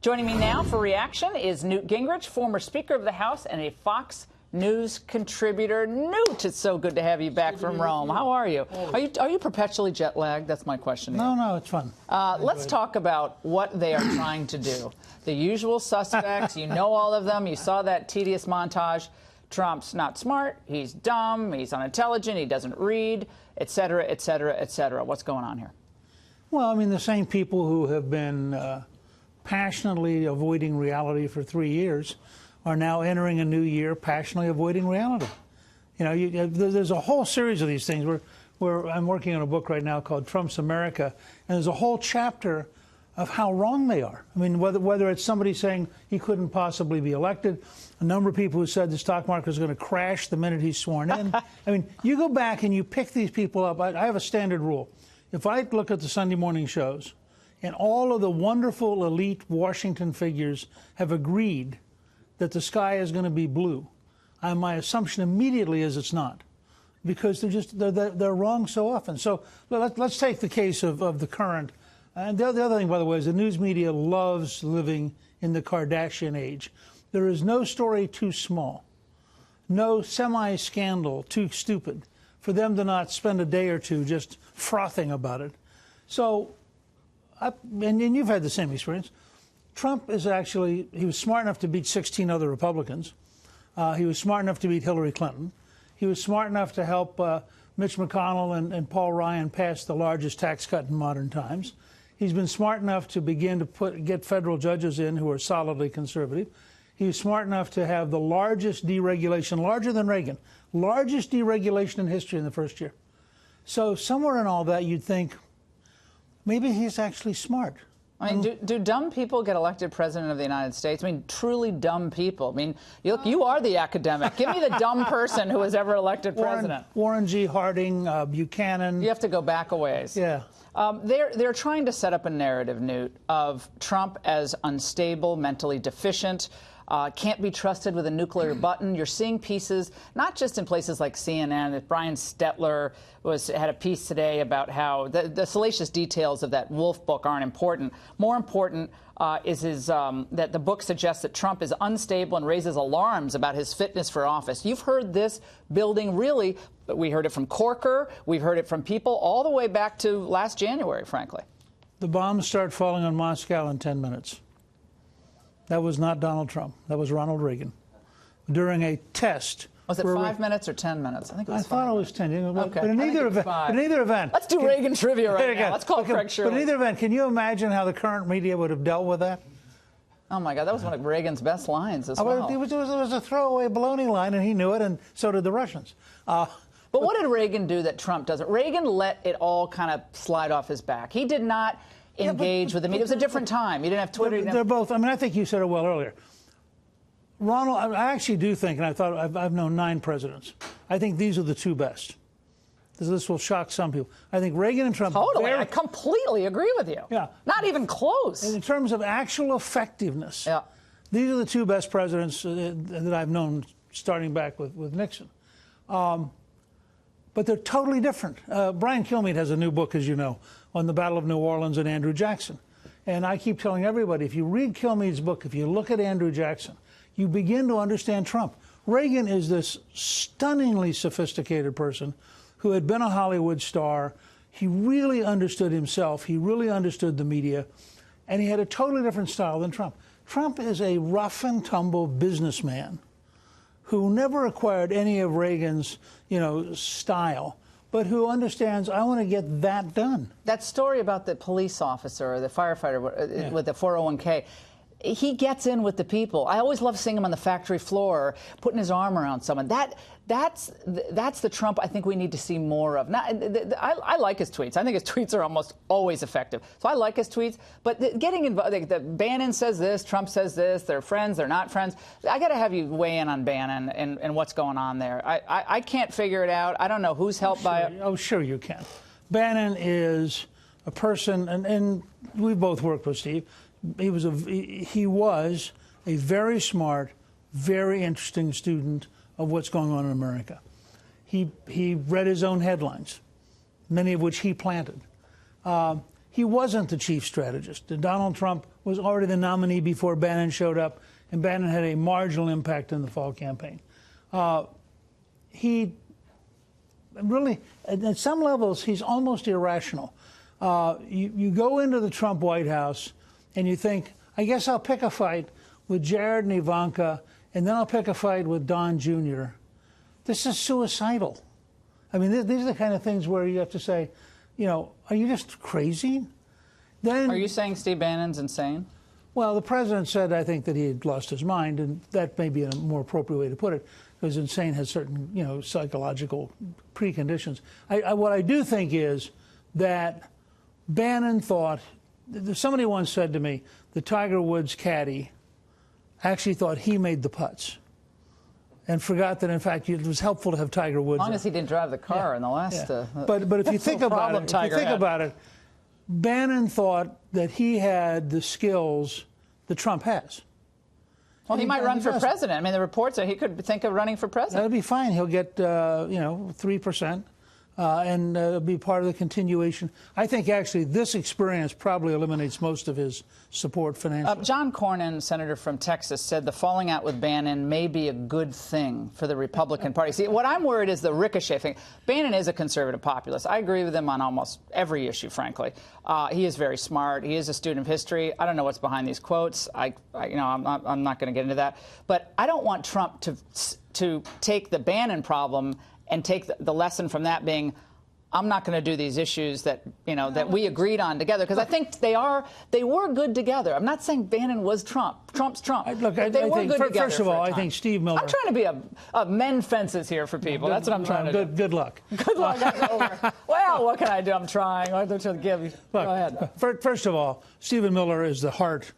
Joining me now for reaction is Newt Gingrich, former Speaker of the House and a Fox News contributor. Newt, it's so good to have you back from Rome. How are you? Are you perpetually jet lagged? That's my question. No, it's fun. Let's talk about what they are trying to do. The usual suspects, you know all of them. You saw that tedious montage. Trump's not smart, he's dumb, he's unintelligent, he doesn't read, et cetera, et cetera, et cetera. What's going on here? Well, I mean, the same people who have been passionately avoiding reality for 3 years are now entering a new year passionately avoiding reality. You know, there's a whole series of these things where I'm working on a book right now called Trump's America, and there's a whole chapter of how wrong they are. I mean, whether it's somebody saying he couldn't possibly be elected, a number of people who said the stock market is going to crash the minute he's sworn in. I mean, you go back and you pick these people up. I have a standard rule. If I look at the Sunday morning shows, and all of the wonderful elite Washington figures have agreed that the sky is going to be blue, my assumption immediately is it's not, because they're wrong so often. So let's take the case of the current. And the other thing, by the way, is the news media loves living in the Kardashian age. There is no story too small, no semi-scandal too stupid for them to not spend a day or two just frothing about it. So, and you've had the same experience. Trump is actually, he was smart enough to beat 16 other Republicans. He was smart enough to beat Hillary Clinton. He was smart enough to help Mitch McConnell and Paul Ryan pass the largest tax cut in modern times. He's been smart enough to begin to get federal judges in who are solidly conservative. He was smart enough to have the largest deregulation, larger than Reagan, largest deregulation in history in the first year. So somewhere in all that, you'd think maybe he's actually smart. I mean, do dumb people get elected president of the United States? I mean, truly dumb people. I mean, you are the academic. Give me the dumb person who was ever elected president. Warren G. Harding, Buchanan. You have to go back a ways. Yeah. They're trying to set up a narrative, Newt, of Trump as unstable, mentally deficient, can't be trusted with a nuclear button. You're seeing pieces, not just in places like CNN, that Brian Stetler had a piece today about how the salacious details of that Wolf book aren't important. More important is that the book suggests that Trump is unstable and raises alarms about his fitness for office. You've heard this building really, we heard it from Corker, we've heard it from people all the way back to last January, frankly. The bombs start falling on Moscow in 10 minutes. That was not Donald Trump. That was Ronald Reagan. During a test. Was it 5 minutes or 10 minutes? I think it was 5 thought it was 10. Okay. But in either event. Let's do Reagan trivia right now. Let's call Craig Shirley. But in either event, can you imagine how the current media would have dealt with that? Oh, my God. That was one of Reagan's best lines as well. It was a throwaway baloney line, and he knew it, and so did the Russians. But what did Reagan do that Trump doesn't? Reagan let it all kind of slide off his back. He did not engage with the media. It was a different time. You didn't have Twitter. They're both. I mean, I think you said it well earlier. Ronald, I actually do think, and I thought I've known 9 presidents. I think these are the 2 best. This will shock some people. I think Reagan and Trump. Totally, I completely agree with you. Yeah, not even close. In terms of actual effectiveness, yeah, these are the 2 best presidents that I've known, starting back with Nixon. But they're totally different. Brian Kilmeade has a new book, as you know, on the Battle of New Orleans and Andrew Jackson. And I keep telling everybody, if you read Kilmeade's book, if you look at Andrew Jackson, you begin to understand Trump. Reagan is this stunningly sophisticated person who had been a Hollywood star. He really understood himself. He really understood the media. And he had a totally different style than Trump. Trump is a rough and tumble businessman who never acquired any of Reagan's, style, but who understands, I want to get that done. That story about the police officer or the firefighter with the 401k, he gets in with the people. I always love seeing him on the factory floor, putting his arm around someone. That's the Trump I think we need to see more of. I like his tweets. I think his tweets are almost always effective. So I like his tweets. But getting involved, Bannon says this, Trump says this, they're friends, they're not friends. I got to have you weigh in on Bannon and what's going on there. I can't figure it out. I don't know who's helped by it. Oh, sure you can. Bannon is a person, and we both worked with Steve. He was a very smart, very interesting student of what's going on in America. He read his own headlines, many of which he planted. He wasn't the chief strategist. Donald Trump was already the nominee before Bannon showed up, and Bannon had a marginal impact in the fall campaign. He really, at some levels, he's almost irrational. You go into the Trump White House and you think, I guess I'll pick a fight with Jared and Ivanka, and then I'll pick a fight with Don Jr. This is suicidal. I mean, these are the kind of things where you have to say, you know, are you just crazy? Then, are you saying Steve Bannon's insane? Well, the president said, I think, that he had lost his mind, and that may be a more appropriate way to put it, because insane has certain, you know, psychological preconditions. What I do think is that Bannon thought, somebody once said to me, the Tiger Woods caddy actually thought he made the putts and forgot that, in fact, it was helpful to have Tiger Woods. As long as he didn't drive the car in the last. Yeah. But if you think about it, Bannon thought that he had the skills that Trump has. Well, he might run for president. I mean, the reports are he could think of running for president. That'd be fine. He'll get, 3%. And be part of the continuation. I think actually this experience probably eliminates most of his support financially. John Cornyn, senator from Texas, said the falling out with Bannon may be a good thing for the Republican Party. See, what I'm worried is the ricochet thing. Bannon is a conservative populist. I agree with him on almost every issue, frankly. He is very smart. He is a student of history. I don't know what's behind these quotes. I'm not going to get into that. But I don't want Trump to take the Bannon problem and take the lesson from that being, I'm not going to do these issues that that we agreed on together, because I think they were good together. I'm not saying Bannon was Trump. Trump's Trump. Look, I think first of all, I think Steve Miller. I'm trying to be mend fences here for people. That's what I'm trying to do. Good luck. Good luck. That's over. Well, what can I do? I'm trying. I don't give. Look, go ahead. First of all, Stephen Miller is the heart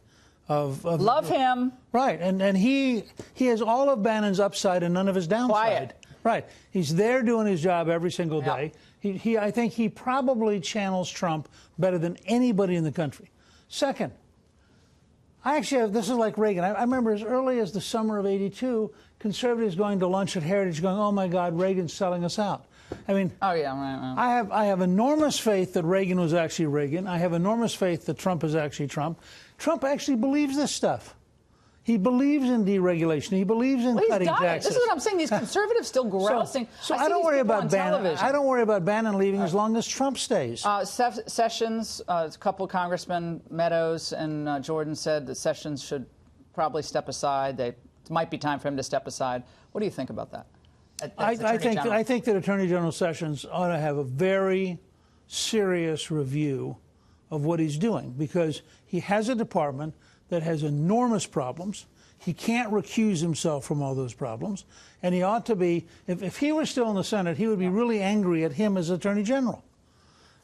of love him. Right, and he has all of Bannon's upside and none of his downside. Quiet. Right. He's there doing his job every single day. I think he probably channels Trump better than anybody in the country. Second, I actually have, this is like Reagan. I remember as early as the summer of '82, conservatives going to lunch at Heritage going, oh, my God, Reagan's selling us out. I mean, oh, yeah, right. I have enormous faith that Reagan was actually Reagan. I have enormous faith that Trump is actually Trump. Trump actually believes this stuff. He believes in deregulation. He believes in cutting taxes. This is what I'm saying. These conservatives still grousing. So I don't worry about Bannon. I don't worry about Bannon leaving as long as Trump stays. Sessions, a couple of congressmen, Meadows and Jordan, said that Sessions should probably step aside. It might be time for him to step aside. What do you think about that? I think that Attorney General Sessions ought to have a very serious review of what he's doing, because he has a department that has enormous problems. He can't recuse himself from all those problems. And he ought to be, if he were still in the Senate, he would be really angry at him as Attorney General.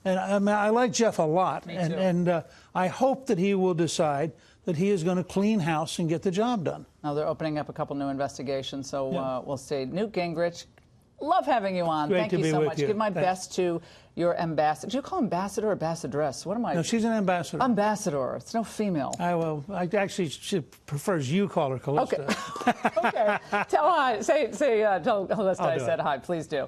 And I mean, I like Jeff a lot. And I hope that he will decide that he is going to clean house and get the job done. Now, they're opening up a couple new investigations, so we'll see. Newt Gingrich, love having you on. Great Thank you so much. You. Give my best to your ambassador. Do you call ambassador or ambassadress? What am I? No, she's an ambassador. Ambassador. It's no female. She prefers you call her Callista. Okay. Okay. Tell hi. Tell Callista I said hi. Please do.